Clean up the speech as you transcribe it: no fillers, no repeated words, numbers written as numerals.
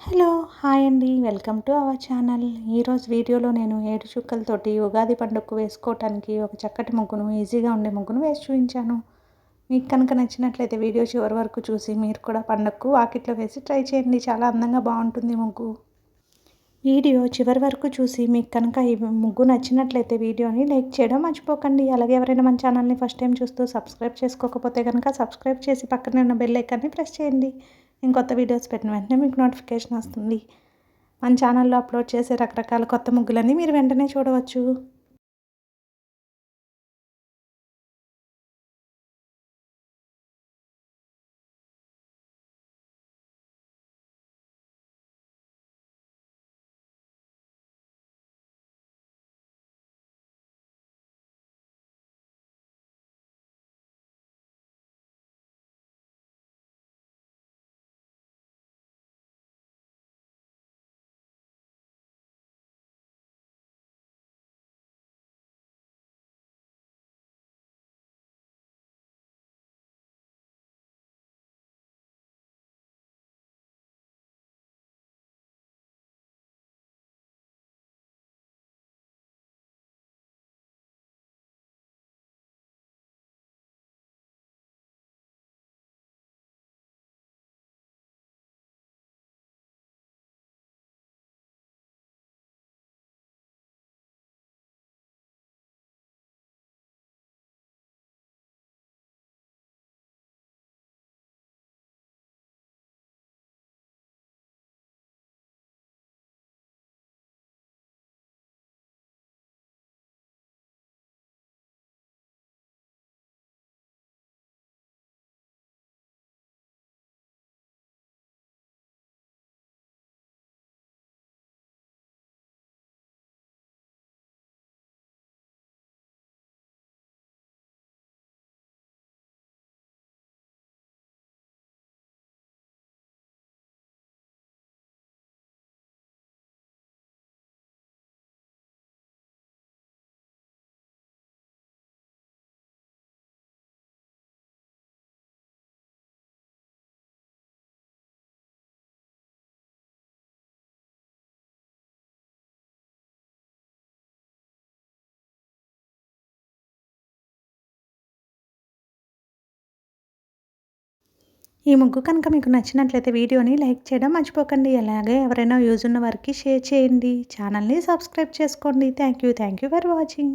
Hello! Hi అండి. Welcome to our channel. ఈరోజు వీడియోలో నేను 7 చుక్కలతోటి ఉగాది పండుగకు వేసుకోవటానికి ఒక చక్కటి ముగ్గును, ఈజీగా ఉండే ముగ్గును వేసి చూపించాను. మీకు కనుక నచ్చినట్లయితే వీడియో చివరి వరకు చూసి మీరు కూడా పండగకు వాకిట్లో వేసి ట్రై చేయండి. చాలా అందంగా బాగుంటుంది ముగ్గు. వీడియో చివరి వరకు చూసి మీకు కనుక ఈ ముగ్గు నచ్చినట్లయితే వీడియోని లైక్ చేయడం మర్చిపోకండి. అలాగే ఎవరైనా మన ఛానల్ని ఫస్ట్ టైం చూస్తూ సబ్స్క్రైబ్ చేసుకోకపోతే కనుక సబ్స్క్రైబ్ చేసి పక్కనే ఉన్న బెల్ ఐకాన్ని ప్రెస్ చేయండి. నేను కొత్త వీడియోస్ పెట్టిన వెంటనే మీకు నోటిఫికేషన్ వస్తుంది. మన ఛానల్లో అప్లోడ్ చేసే రకరకాల కొత్త ముగ్గులన్నీ మీరు వెంటనే చూడవచ్చు. ఈ ముగ్గు కనుక మీకు నచ్చినట్లయితే వీడియోని లైక్ చేయడం మర్చిపోకండి. అలాగే ఎవరైనా యూజ్ ఉన్న వారికి షేర్ చేయండి. ఛానల్ని సబ్స్క్రైబ్ చేసుకోండి. Thank you for watching.